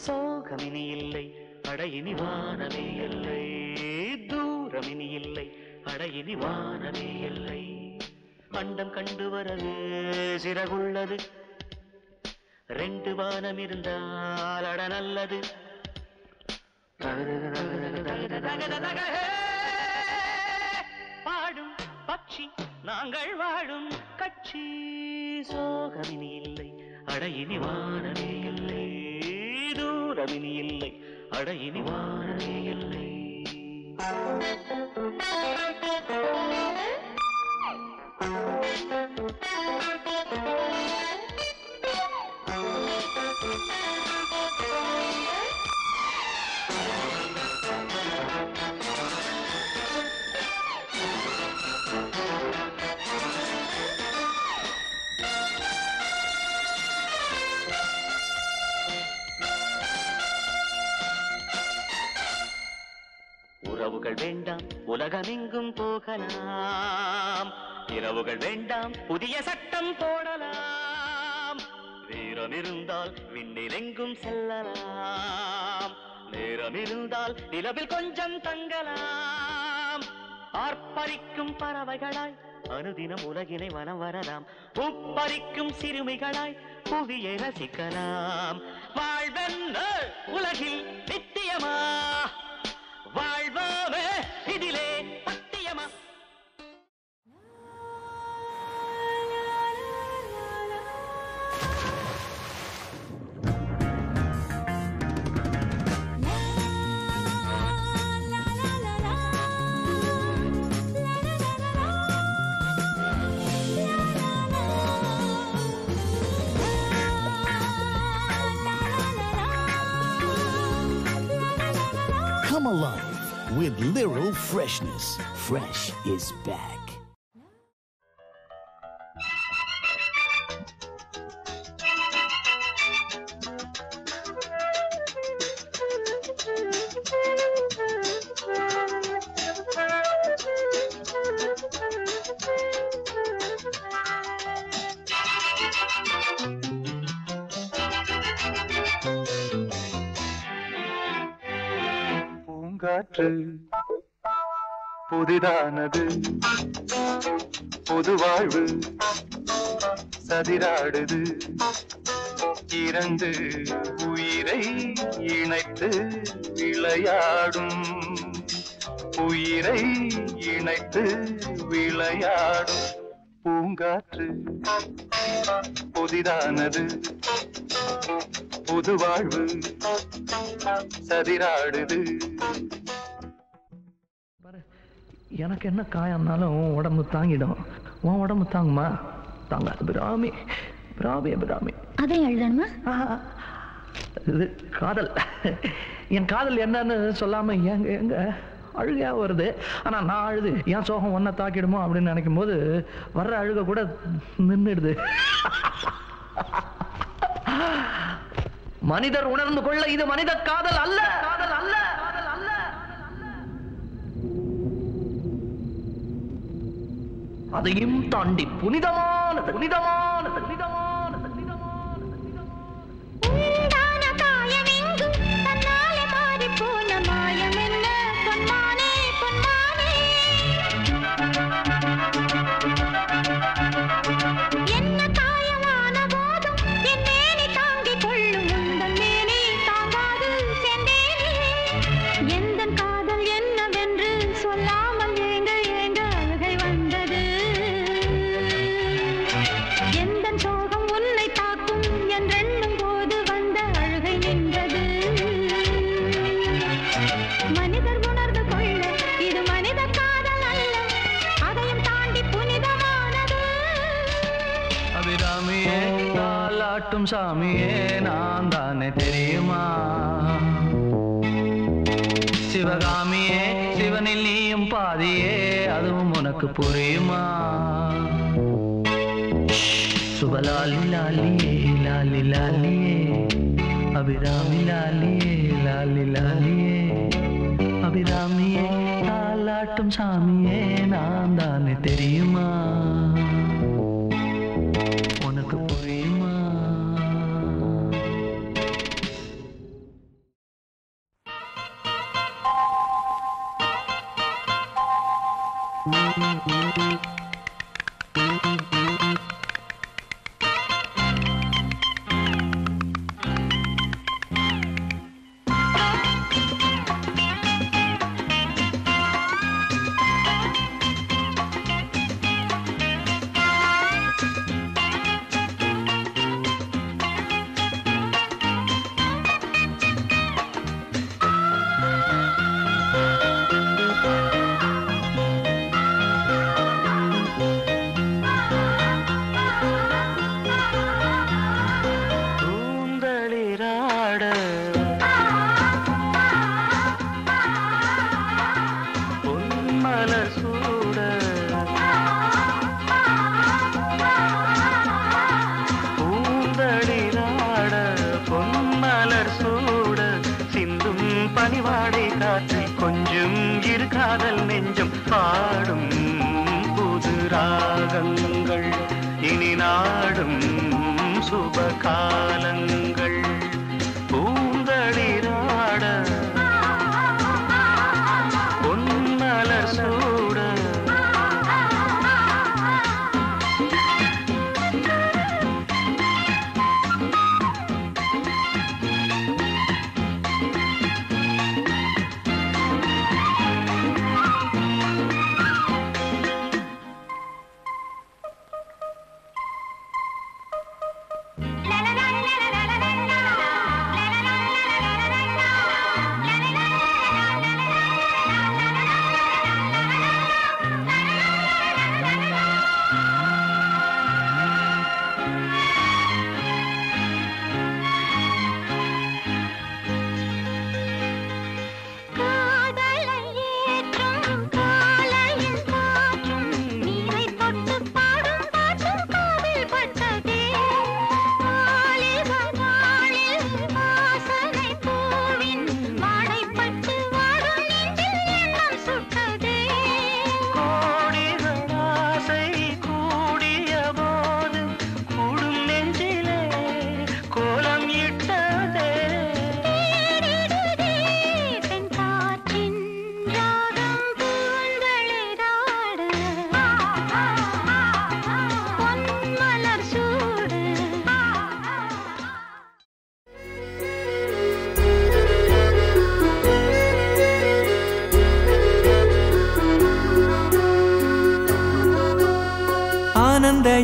சோகமினி இல்லை அடையினி வானமே இல்லை தூரமினி இல்லை அடையினி வானமே இல்லை அண்டம் கண்டு வரது சிறகுள்ளது ரெண்டு வானம் இருந்தால் அட நல்லது பாடும் பட்சி நாங்கள் வாழும் கட்சி சோகமினி இல்லை அடையினி வானமே இல்லை தூரமினி இல்லை அடையினி வானமே இல்லை உறவுகள் வேண்டாம் உலகமெங்கும் போகலாம் இரவுகள் வேண்டாம் புதிய சட்டம் போடலாம் வீரம் இருந்தால் விண்ணிலெங்கும் செல்லலாம் நேரம் இருந்தால் நிலவில் கொஞ்சம் தங்கலாம் ஆர்ப்பரிக்கும் பறவைகளாய் அனுதினம் உலகினை வலம் வரலாம் பூப்பறிக்கும் சிறுமிகளாய் புவியை ரசிக்கலாம் வாழ்வென்ன உலகில் நித்தியமா வாழ்வோமே இதிலே பத்தியமா Come alive with Literal Freshness. Fresh is back. காற்று புதிதானது புது வாழ்வு சதிராடுது இரண்டு உயிரை இணைத்து விளையாடும் உயிரை இணைத்து விளையாடும் பூங்காற்று புதிதானது புது வாழ்வு சதிராடுது. எனக்கு என்ன காயம்னாலும் உடம்பு தாங்கிடும், உன் உடம்பு தாங்குமா? தாங்காது. பிராமி பிராமி பிராமி அதை எழுதணுமா? இது காதல். என் காதல் என்னன்னு சொல்லாம எங்க எங்க அழுகையா வருது. ஆனா நான் அழுது என் சோகம் ஒன்ன தாக்கிடுமோ அப்படின்னு நினைக்கும் போது வர்ற அழுக கூட நின்றுடுது. மனிதர் உணர்ந்து கொள்ள இது மனித காதல் அல்ல, காதல் அல்ல, காதல் அல்ல. அதையும் தாண்டி புனிதமானது, புனிதமானது, புனிதமானது, புனிதமானது, சாமியே நான் தானே தெரியுமா? சிவகாமியே சிவனில் நீயும் பாதியே, அதுவும் உனக்கு புரியுமா? சுபலாலி லாலியே லாலி லாலியே, அபிராமி லாலியே லாலி லாலியே, அபிராமியே தாலாட்டும் சாமியே நான் தானே தெரியுமா? உனக்கு புரியுமா? பனிவாடை காற்றில் கொஞ்சம் இரு காதல் நெஞ்சம் பாடும் புது ராகங்கள் இனி நாடும் சுபகாலங்கள் பூந்தளிராட பொன்மலர் சூட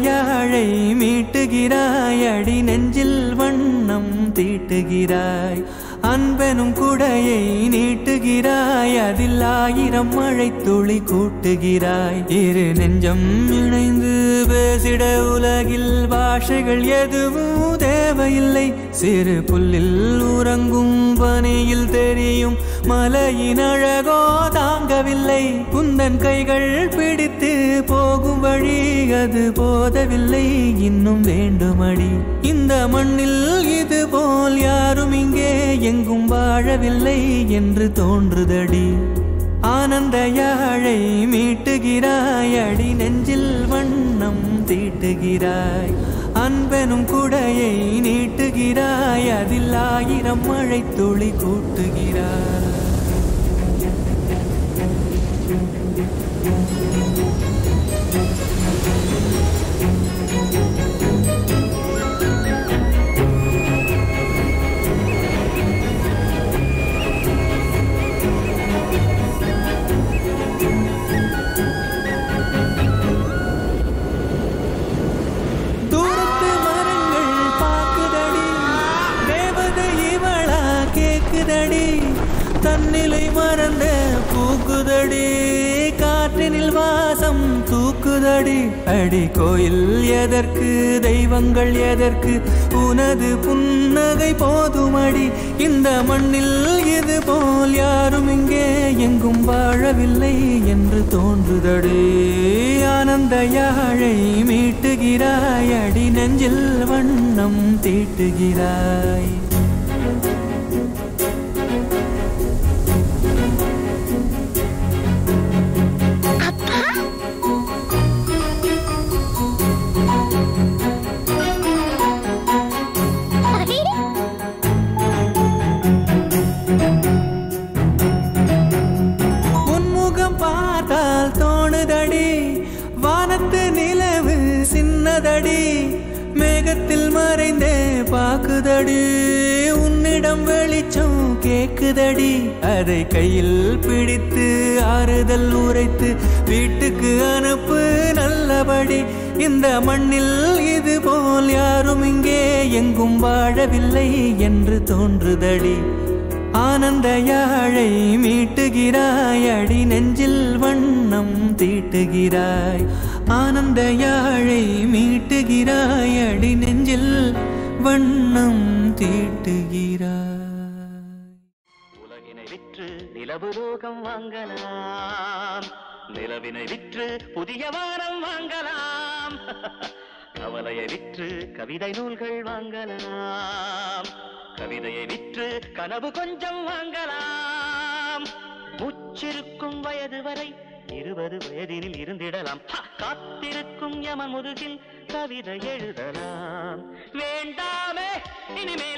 யாழை மீட்டுகிறாய் அடி நெஞ்சில் வண்ணம் தீட்டுகிறாய் அன்பெனும் குடையை நீட்டுகிறாய் அதில் 1000 மழை துளி கூட்டுகிறாய் இரு நெஞ்சம் இணைந்து பேசிட உலகில் பாஷைகள் எதுவும் தேவையில்லை சிறு புல்லில் உறங்கும் பனியில் தெரியும் மலையின் அழகோ தாங்கவில்லை குந்தன் கைகள் பிடித்து போகும் வழி அது போதவில்லை இன்னும் வேண்டுமடி இந்த மண்ணில் இது போல் யாரும் இங்கே எங்கும் வாழவில்லை என்று தோன்றுதடி ஆனந்த யாழை மீட்டுகிறாய் அடி நெஞ்சில் வண்ணம் தீட்டுகிறாய் அன்பெனும் குடையை நீட்டுகிறாய் அதில் 1000 மழை துளி கூட்டுகிறாய் தன்னிலை மறந்த பூக்குதடி காற்றினில் வாசம் தூக்குதடி அடி கோயில் எதற்கு தெய்வங்கள் எதற்கு உனது புன்னகை போதுமடி இந்த மண்ணில் இது போல் யாரும் இங்கே எங்கும் வாழவில்லை என்று தோன்றுதடி ஆனந்த யாழை மீட்டுகிறாய் அடி நெஞ்சில் வண்ணம் தீட்டுகிறாய் மேகத்தில் மறைந்தே பாக்குதடி உன்னிடம் வெளிச்சம் கேக்குதடி அதை கையில் பிடித்து ஆறுதல் உரைத்து வீட்டுக்கு அனுப்பு நல்லபடி இந்த மண்ணில் இது போல் யாரும் இங்கே எங்கும் வாழவில்லை என்று தோன்றுதடி ஆனந்த யாழை மீட்டுகிறாய் அடி நெஞ்சில் வண்ணம் தீட்டுகிறாய் ஆனந்த யாழை மீட்டுகிறாய் அடி நெஞ்சில் வண்ணம் தீட்டுகிறாய் உலகினை விற்று நிலவு லோகம் வாங்கலாம் நிலவினை விற்று புதிய வானம் வாங்கலாம் கவலையை விற்று கவிதை நூல்கள் வாங்கலாம் கவிதையை விற்று கனவு கொஞ்சம் வாங்கலாம் முச்சிருக்கும் வயது வரை 20 வயதினில் இருந்திடலாம் காத்திருக்கும் யம முதுகில் கவிதை எழுதலாம் வேண்டாமே இனிமே